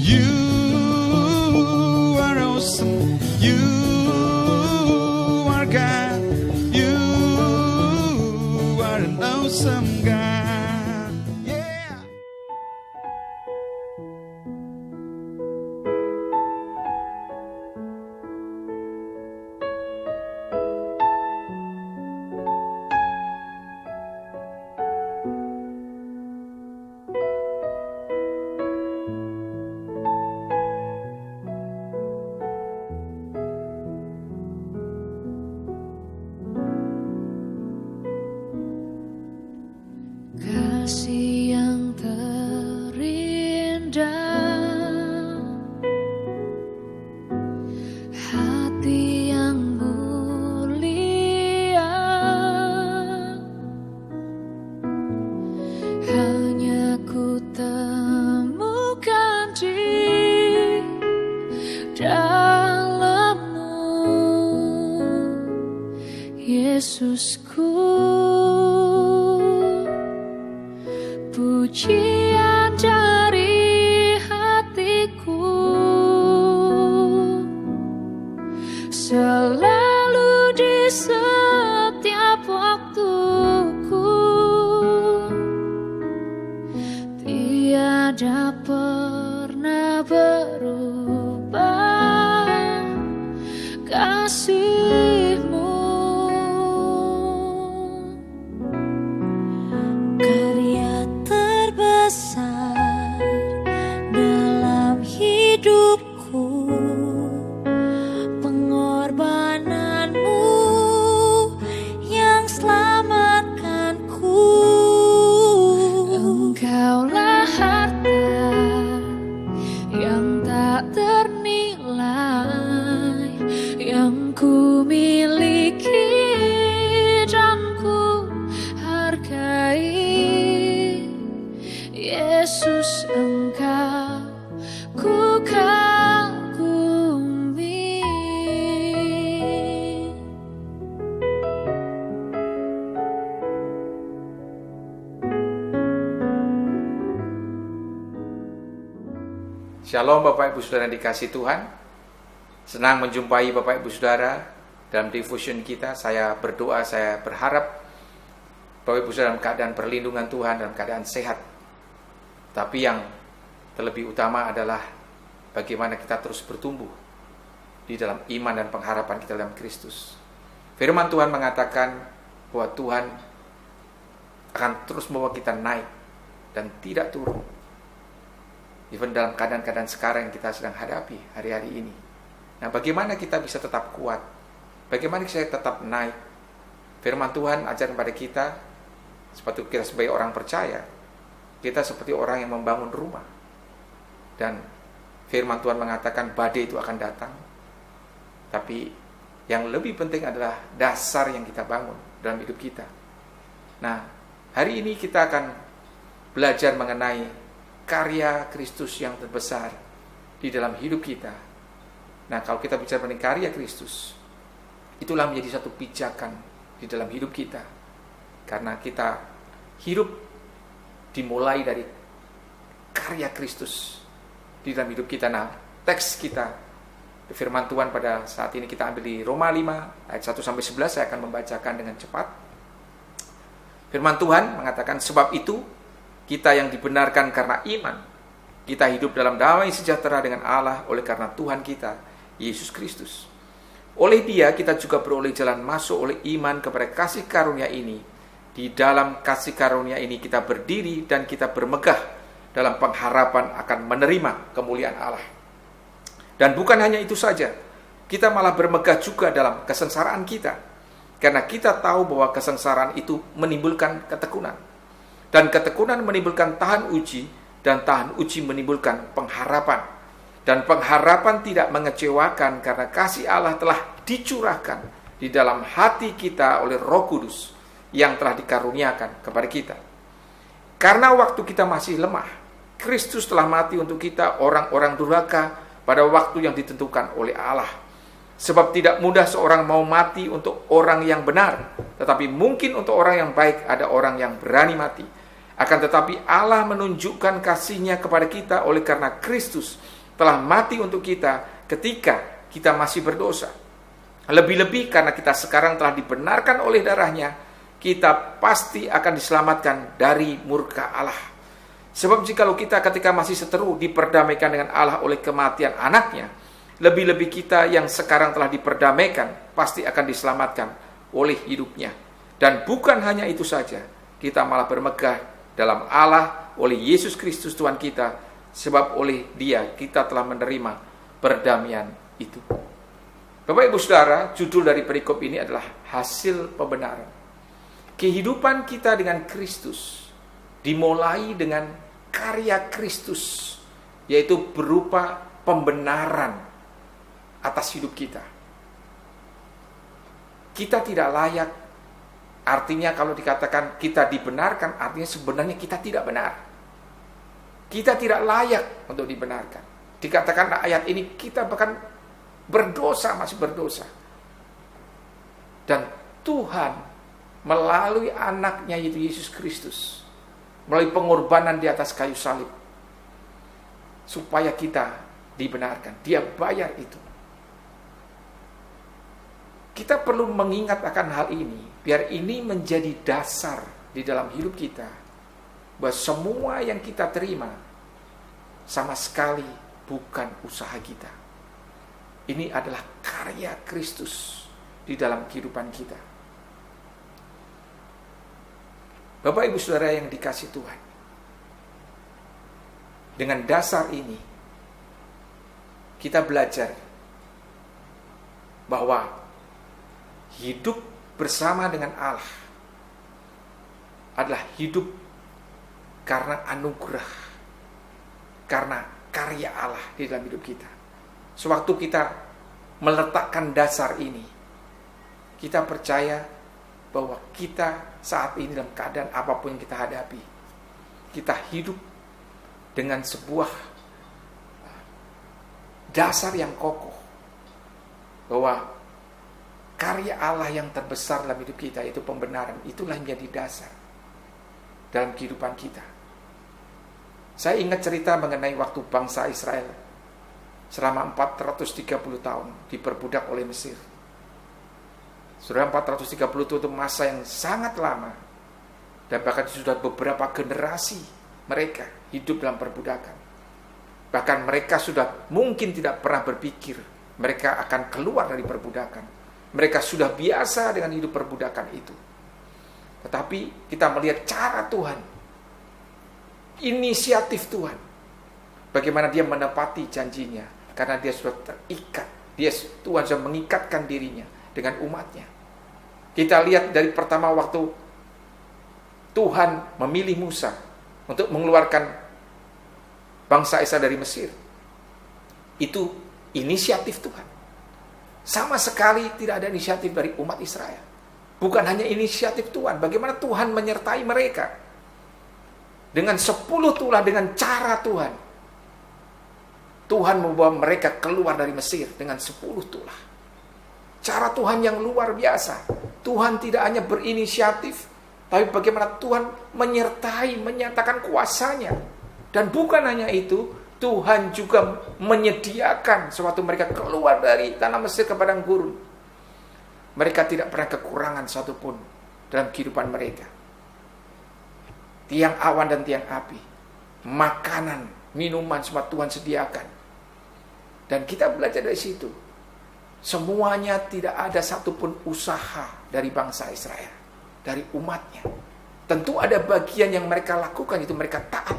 You are awesome. You are God. You are an awesome God. Yeah. Kasih yang terindah, hati yang mulia, hanya ku temukan di dalam-Mu, Yesusku. Pujian dari hatiku selalu di setiap waktuku, tiada pernah berubah kasih-Mu. Besar dalam hidupku, pengorbanan-Mu yang selamatkanku. Engkaulah harta yang tak ternilai, yang ku miliki dan ku hargai. Yesus, Engkau ku kagumi. Shalom Bapak Ibu Saudara yang dikasihi Tuhan. Senang menjumpai Bapak Ibu Saudara dalam devotion kita. Saya berdoa, saya berharap Bapak Ibu Saudara dalam keadaan perlindungan Tuhan, dalam keadaan sehat. Tapi yang terlebih utama adalah bagaimana kita terus bertumbuh di dalam iman dan pengharapan kita dalam Kristus. Firman Tuhan mengatakan bahwa Tuhan akan terus membawa kita naik dan tidak turun. Even dalam keadaan-keadaan sekarang yang kita sedang hadapi hari-hari ini. Nah, bagaimana kita bisa tetap kuat? Bagaimana kita tetap naik? Firman Tuhan ajar kepada kita, seperti kita sebagai orang percaya, kita seperti orang yang membangun rumah. Dan firman Tuhan mengatakan badai itu akan datang. Tapi yang lebih penting adalah dasar yang kita bangun dalam hidup kita. Nah, hari ini kita akan belajar mengenai karya Kristus yang terbesar di dalam hidup kita. Nah, kalau kita bicara mengenai karya Kristus, itulah menjadi satu pijakan di dalam hidup kita. Karena kita hidup dimulai dari karya Kristus di dalam hidup kita. Nah, teks kita, firman Tuhan pada saat ini kita ambil di Roma 5 ayat 1-11. Saya akan membacakan dengan cepat. Firman Tuhan mengatakan, sebab itu kita yang dibenarkan karena iman, kita hidup dalam damai sejahtera dengan Allah oleh karena Tuhan kita, Yesus Kristus. Oleh Dia kita juga beroleh jalan masuk oleh iman kepada kasih karunia ini. Di dalam kasih karunia ini kita berdiri dan kita bermegah dalam pengharapan akan menerima kemuliaan Allah. Dan bukan hanya itu saja, kita malah bermegah juga dalam kesengsaraan kita. Karena kita tahu bahwa kesengsaraan itu menimbulkan ketekunan. Dan ketekunan menimbulkan tahan uji, dan tahan uji menimbulkan pengharapan. Dan pengharapan tidak mengecewakan karena kasih Allah telah dicurahkan di dalam hati kita oleh Roh Kudus yang telah dikaruniakan kepada kita. Karena waktu kita masih lemah, Kristus telah mati untuk kita orang-orang durhaka pada waktu yang ditentukan oleh Allah. Sebab tidak mudah seorang mau mati untuk orang yang benar, tetapi mungkin untuk orang yang baik ada orang yang berani mati. Akan tetapi Allah menunjukkan kasih-Nya kepada kita oleh karena Kristus telah mati untuk kita ketika kita masih berdosa. Lebih-lebih karena kita sekarang telah dibenarkan oleh darahnya, kita pasti akan diselamatkan dari murka Allah. Sebab jikalau kita ketika masih seteru diperdamaikan dengan Allah oleh kematian anaknya, lebih-lebih kita yang sekarang telah diperdamaikan pasti akan diselamatkan oleh hidupnya. Dan bukan hanya itu saja, kita malah bermegah dalam Allah oleh Yesus Kristus Tuhan kita, sebab oleh Dia kita telah menerima perdamaian itu. Bapak Ibu Saudara, judul dari perikop ini adalah hasil pembenaran. Kehidupan kita dengan Kristus dimulai dengan karya Kristus, yaitu berupa pembenaran atas hidup kita. Kita tidak layak. Artinya kalau dikatakan kita dibenarkan, artinya sebenarnya kita tidak benar. Kita tidak layak untuk dibenarkan. Dikatakan ayat ini kita bahkan berdosa, masih berdosa. Dan Tuhan melalui anaknya yaitu Yesus Kristus, melalui pengorbanan di atas kayu salib, supaya kita dibenarkan. Dia bayar itu. Kita perlu mengingat akan hal ini, biar ini menjadi dasar di dalam hidup kita, bahwa semua yang kita terima sama sekali bukan usaha kita. Ini adalah karya Kristus di dalam kehidupan kita. Bapak Ibu Saudara yang dikasihi Tuhan, dengan dasar ini kita belajar bahwa hidup bersama dengan Allah adalah hidup karena anugerah, karena karya Allah di dalam hidup kita. Sewaktu kita meletakkan dasar ini, kita percaya bahwa kita saat ini dalam keadaan apapun yang kita hadapi, kita hidup dengan sebuah dasar yang kokoh, bahwa karya Allah yang terbesar dalam hidup kita, itu pembenaran. Itulah yang menjadi dasar dalam kehidupan kita. Saya ingat cerita mengenai waktu bangsa Israel selama 430 tahun diperbudak oleh Mesir. Sudah 430 itu masa yang sangat lama. Dan bahkan sudah beberapa generasi mereka hidup dalam perbudakan. Bahkan mereka sudah mungkin tidak pernah berpikir mereka akan keluar dari perbudakan. Mereka sudah biasa dengan hidup perbudakan itu. Tetapi kita melihat cara Tuhan, inisiatif Tuhan, bagaimana Dia menepati janjinya, karena Dia sudah terikat. Tuhan sudah mengikatkan dirinya dengan umatnya. Kita lihat dari pertama waktu Tuhan memilih Musa untuk mengeluarkan bangsa Israel dari Mesir. Itu inisiatif Tuhan. Sama sekali tidak ada inisiatif dari umat Israel. Bukan hanya inisiatif Tuhan, bagaimana Tuhan menyertai mereka dengan 10 tulah, dengan cara Tuhan. Tuhan membawa mereka keluar dari Mesir dengan 10 tulah. Cara Tuhan yang luar biasa. Tuhan tidak hanya berinisiatif, tapi bagaimana Tuhan menyertai, menyatakan kuasanya. Dan bukan hanya itu, Tuhan juga menyediakan sewaktu mereka keluar dari tanah Mesir ke padang gurun. Mereka tidak pernah kekurangan satupun dalam kehidupan mereka. Tiang awan dan tiang api, makanan, minuman semua Tuhan sediakan. Dan kita belajar dari situ. Semuanya tidak ada satupun usaha dari bangsa Israel, dari umatnya. Tentu ada bagian yang mereka lakukan, itu mereka taat.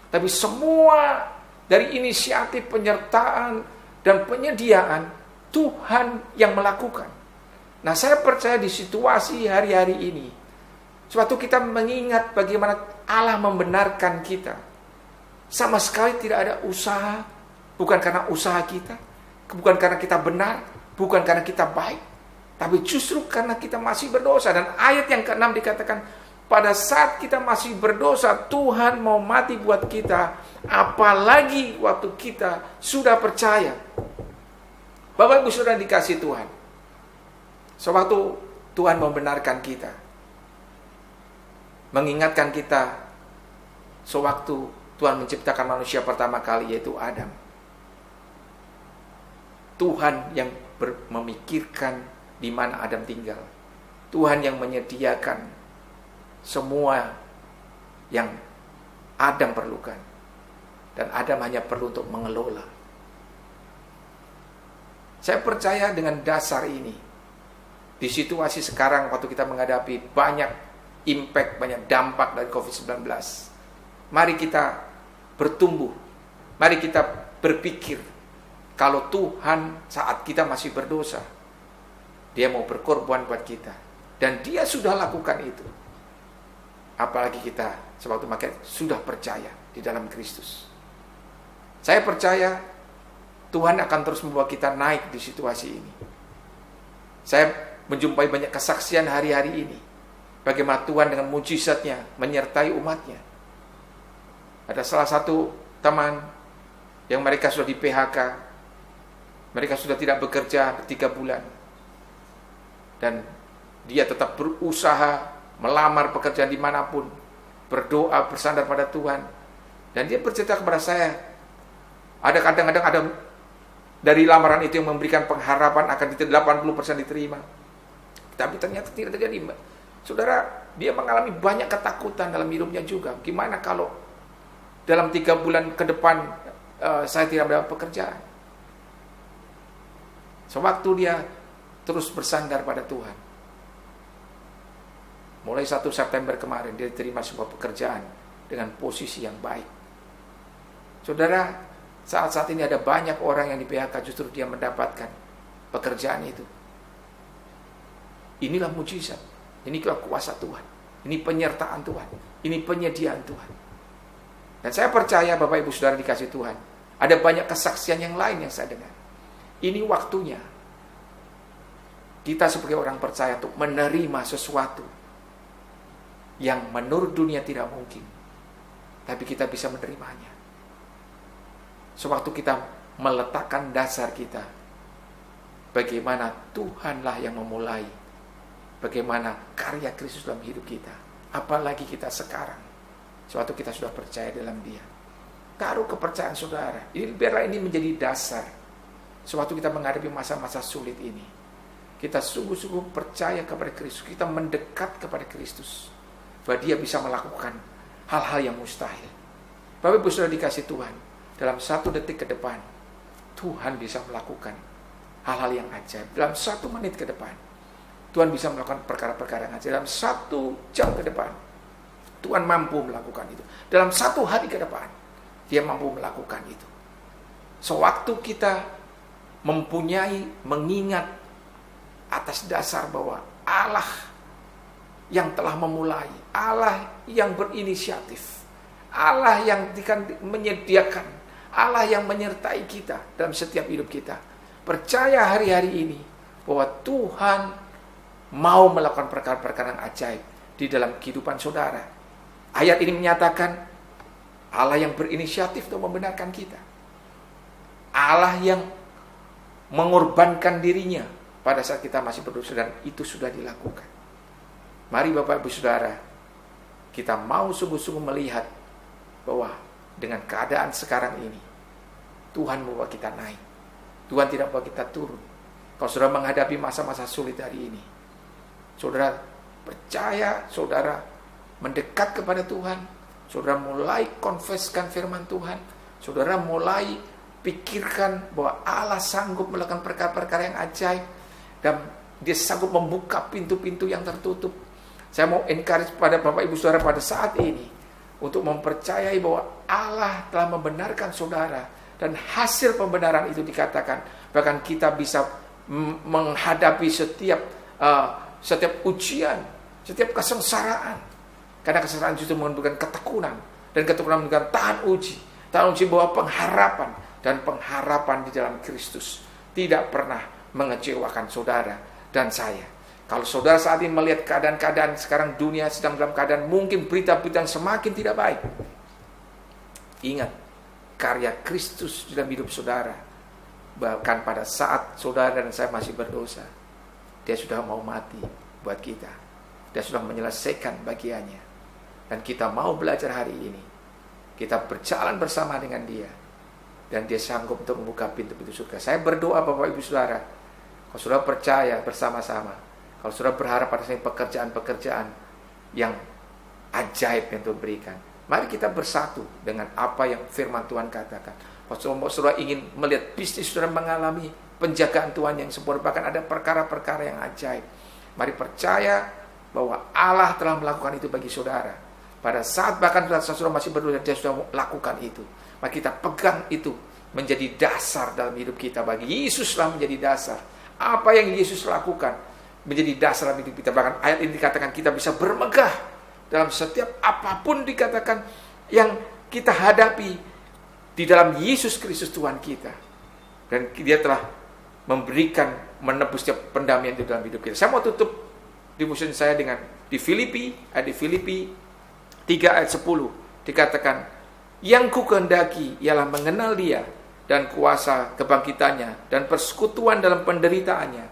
Tapi semua dari inisiatif penyertaan dan penyediaan Tuhan yang melakukan. Nah, saya percaya di situasi hari-hari ini, suatu kita mengingat bagaimana Allah membenarkan kita. Sama sekali tidak ada usaha, bukan karena usaha kita, bukan karena kita benar, bukan karena kita baik, tapi justru karena kita masih berdosa. Dan ayat yang ke-6 dikatakan, pada saat kita masih berdosa, Tuhan mau mati buat kita, apalagi waktu kita sudah percaya. Bapak Ibu Saudara dikasih Tuhan, sewaktu Tuhan membenarkan kita, mengingatkan kita sewaktu Tuhan menciptakan manusia pertama kali, yaitu Adam. Tuhan yang memikirkan di mana Adam tinggal. Tuhan yang menyediakan semua yang Adam perlukan. Dan Adam hanya perlu untuk mengelola. Saya percaya dengan dasar ini, di situasi sekarang waktu kita menghadapi banyak impact, banyak dampak dari COVID-19, mari kita bertumbuh. Mari kita berpikir, kalau Tuhan saat kita masih berdosa, Dia mau berkorban buat kita. Dan Dia sudah lakukan itu. Apalagi kita sewaktu makin sudah percaya di dalam Kristus. Saya percaya Tuhan akan terus membawa kita naik di situasi ini. Saya menjumpai banyak kesaksian hari-hari ini. Bagaimana Tuhan dengan mujizatnya menyertai umatnya. Ada salah satu teman yang mereka sudah di PHK. Mereka sudah tidak bekerja 3 bulan. Dan dia tetap berusaha melamar pekerjaan dimanapun. Berdoa, bersandar pada Tuhan. Dan dia bercerita kepada saya, ada kadang-kadang ada dari lamaran itu yang memberikan pengharapan akan 80% diterima. Tapi ternyata tidak terjadi. Saudara, dia mengalami banyak ketakutan dalam hidupnya juga. Gimana kalau dalam 3 bulan ke depan saya tidak mendapat pekerjaan? Sewaktu dia terus bersandar pada Tuhan, mulai 1 September kemarin dia terima sebuah pekerjaan dengan posisi yang baik. Saudara, saat-saat ini ada banyak orang yang di PHK justru dia mendapatkan pekerjaan itu. Inilah mujizat. Inilah kuasa Tuhan. Ini penyertaan Tuhan. Ini penyediaan Tuhan. Dan saya percaya Bapak Ibu Saudara dikasih Tuhan, ada banyak kesaksian yang lain yang saya dengar. Ini waktunya kita sebagai orang percaya untuk menerima sesuatu yang menurut dunia tidak mungkin, tapi kita bisa menerimanya. Sewaktu kita meletakkan dasar kita, bagaimana Tuhanlah yang memulai, bagaimana karya Kristus dalam hidup kita. Apalagi kita sekarang, sewaktu kita sudah percaya dalam Dia. Taruh kepercayaan saudara. Biarlah ini menjadi dasar. Sewaktu kita menghadapi masa-masa sulit ini, kita sungguh-sungguh percaya kepada Kristus. Kita mendekat kepada Kristus, bahwa Dia bisa melakukan hal-hal yang mustahil. Bapak Ibu Saudara dikasih Tuhan, dalam 1 detik ke depan, Tuhan bisa melakukan hal-hal yang ajaib. Dalam 1 menit ke depan, Tuhan bisa melakukan perkara-perkara yang ajaib. Dalam 1 jam ke depan, Tuhan mampu melakukan itu. Dalam 1 hari ke depan, Dia mampu melakukan itu. Sewaktu kita mengingat atas dasar bahwa Allah yang telah memulai, Allah yang berinisiatif, Allah yang menyediakan, Allah yang menyertai kita dalam setiap hidup kita. Percaya hari-hari ini bahwa Tuhan mau melakukan perkara-perkara yang ajaib di dalam kehidupan saudara. Ayat ini menyatakan Allah yang berinisiatif untuk membenarkan kita. Allah yang mengorbankan dirinya pada saat kita masih berdosa, dan itu sudah dilakukan. Mari Bapak Ibu Saudara, kita mau sungguh-sungguh melihat bahwa dengan keadaan sekarang ini, Tuhan membawa kita naik. Tuhan tidak membawa kita turun. Kalau saudara menghadapi masa-masa sulit hari ini, saudara percaya, saudara mendekat kepada Tuhan, saudara mulai konfeskan firman Tuhan, saudara mulai pikirkan bahwa Allah sanggup melakukan perkara-perkara yang ajaib, dan Dia sanggup membuka pintu-pintu yang tertutup. Saya mau encourage pada Bapak Ibu Saudara pada saat ini untuk mempercayai bahwa Allah telah membenarkan saudara, dan hasil pembenaran itu dikatakan bahkan kita bisa menghadapi setiap ujian, setiap kesengsaraan. Karena kesengsaraan justru menimbulkan ketekunan, dan ketekunan menimbulkan tahan uji bahwa pengharapan, dan pengharapan di dalam Kristus tidak pernah mengecewakan saudara dan saya. Kalau saudara saat ini melihat keadaan-keadaan sekarang, dunia sedang dalam keadaan mungkin berita-berita yang semakin tidak baik, ingat karya Kristus dalam hidup saudara. Bahkan pada saat saudara dan saya masih berdosa, Dia sudah mau mati buat kita. Dia sudah menyelesaikan bagiannya. Dan kita mau belajar hari ini, kita berjalan bersama dengan Dia, dan dia sanggup untuk membuka pintu-pintu surga. Saya berdoa Bapak Ibu Saudara, kalau saudara percaya bersama-sama, kalau saudara berharap pada pekerjaan-pekerjaan yang ajaib yang Tuhan berikan, mari kita bersatu dengan apa yang firman Tuhan katakan. Kalau saudara ingin melihat bisnis saudara mengalami penjagaan Tuhan yang sempurna, bahkan ada perkara-perkara yang ajaib, mari percaya bahwa Allah telah melakukan itu bagi saudara. Pada saat bahkan saudara masih berdoa, dia sudah lakukan itu. Mari kita pegang itu menjadi dasar dalam hidup kita. Bagi Yesuslah menjadi dasar. Apa yang Yesus lakukan menjadi dasar dalam hidup kita. Bahkan ayat ini dikatakan kita bisa bermegah dalam setiap apapun dikatakan yang kita hadapi di dalam Yesus Kristus Tuhan kita. Dan dia telah menebus setiap pendamaian di dalam hidup kita. Saya mau tutup devotion saya dengan di Filipi 3 ayat 10 dikatakan, yang ku kehendaki ialah mengenal dia dan kuasa kebangkitannya dan persekutuan dalam penderitaannya,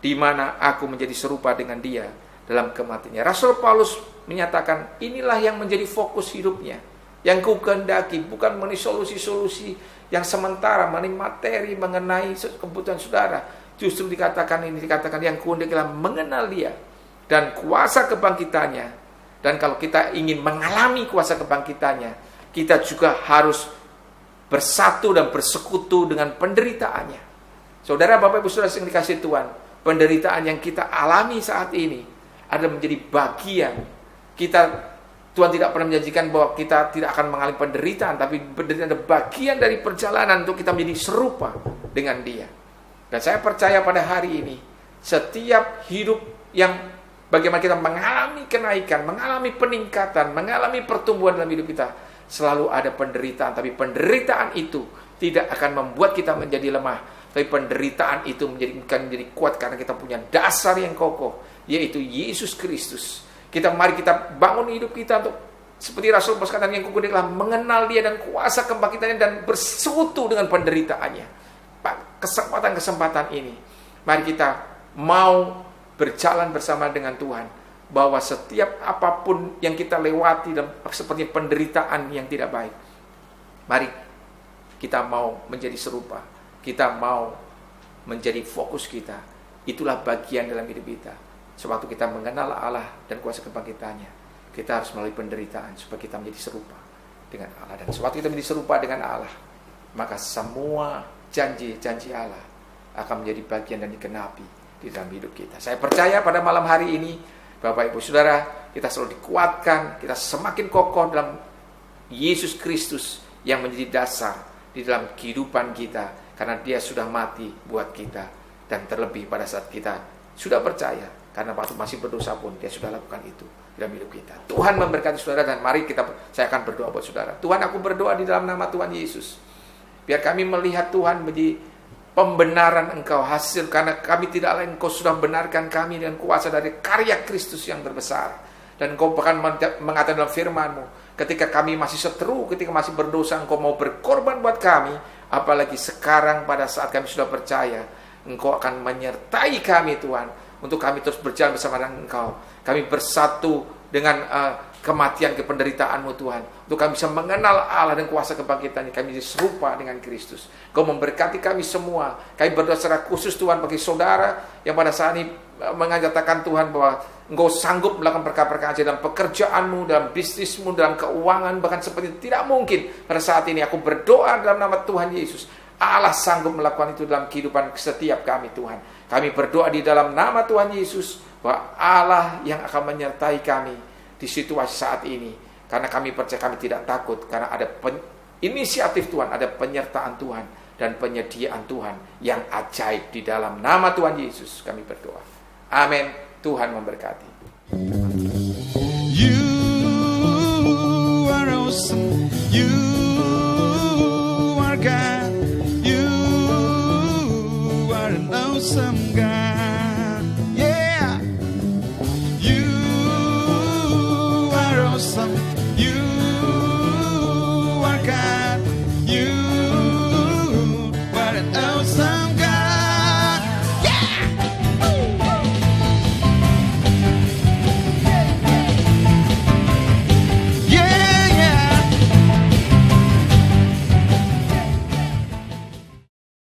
di mana aku menjadi serupa dengan dia dalam kematiannya. Rasul Paulus menyatakan inilah yang menjadi fokus hidupnya. Yang ku kehendaki bukan mengenai solusi-solusi yang sementara, mengenai materi, mengenai kebutuhan saudara. Justru dikatakan yang ku kehendaki ialah mengenal dia dan kuasa kebangkitannya. Dan kalau kita ingin mengalami kuasa kebangkitannya, kita juga harus bersatu dan bersekutu dengan penderitaannya. Saudara, Bapak Ibu Saudara yang dikasihi Tuhan, penderitaan yang kita alami saat ini adalah menjadi bagian kita. Tuhan tidak pernah menjanjikan bahwa kita tidak akan mengalami penderitaan, tapi penderitaan adalah bagian dari perjalanan untuk kita menjadi serupa dengan dia. Dan saya percaya pada hari ini, setiap hidup yang bagaimana kita mengalami kenaikan, mengalami peningkatan, mengalami pertumbuhan dalam hidup kita, selalu ada penderitaan. Tapi penderitaan itu tidak akan membuat kita menjadi lemah, tapi penderitaan itu menjadi kuat karena kita punya dasar yang kokoh, yaitu Yesus Kristus. Mari kita bangun hidup kita untuk seperti Rasul Paulus katakan, yang kukudik adalah mengenal dia dan kuasa kebangkitannya dan bersekutu dengan penderitaannya. Kesempatan ini, mari kita mau berjalan bersama dengan Tuhan, bahwa setiap apapun yang kita lewati dalam seperti penderitaan yang tidak baik, mari kita mau menjadi serupa, kita mau menjadi fokus kita. Itulah bagian dalam hidup kita. Sewaktu kita mengenal Allah dan kuasa kebangkitannya, kita harus melalui penderitaan supaya kita menjadi serupa dengan Allah. Dan sewaktu kita menjadi serupa dengan Allah, maka semua janji-janji Allah akan menjadi bagian dan dikenapi di dalam hidup kita. Saya percaya pada malam hari ini, Bapak Ibu Saudara, kita selalu dikuatkan, kita semakin kokoh dalam Yesus Kristus yang menjadi dasar di dalam kehidupan kita, karena dia sudah mati buat kita. Dan terlebih pada saat kita sudah percaya, karena waktu masih berdosa pun dia sudah lakukan itu dalam hidup kita. Tuhan memberkati saudara, dan mari saya akan berdoa buat saudara. Tuhan, aku berdoa di dalam nama Tuhan Yesus, biar kami melihat Tuhan menjadi pembenaran Engkau hasil, karena kami tidak lain Engkau sudah benarkan kami dengan kuasa dari karya Kristus yang terbesar. Dan Engkau bahkan mengatakan dalam firman-Mu, ketika kami masih seteru, ketika masih berdosa, Engkau mau berkorban buat kami. Apalagi sekarang pada saat kami sudah percaya, Engkau akan menyertai kami Tuhan, untuk kami terus berjalan bersama dengan Engkau. Kami bersatu dengan kematian, kependeritaan-Mu Tuhan, untuk kami bisa mengenal Allah dan kuasa kebangkitannya. Kami serupa dengan Kristus. Kau memberkati kami semua. Kami berdoa secara khusus Tuhan bagi saudara yang pada saat ini mengatakan Tuhan bahwa Engkau sanggup melakukan perkara-perkara dalam pekerjaan-Mu, dalam bisnis-Mu, dalam keuangan, bahkan seperti tidak mungkin. Pada saat ini aku berdoa dalam nama Tuhan Yesus, Allah sanggup melakukan itu dalam kehidupan setiap kami Tuhan. Kami berdoa di dalam nama Tuhan Yesus, bahwa Allah yang akan menyertai kami di situasi saat ini. Karena kami percaya, kami tidak takut, karena ada inisiatif Tuhan, ada penyertaan Tuhan, dan penyediaan Tuhan yang ajaib. Di dalam nama Tuhan Yesus kami berdoa. Amin. Tuhan memberkati.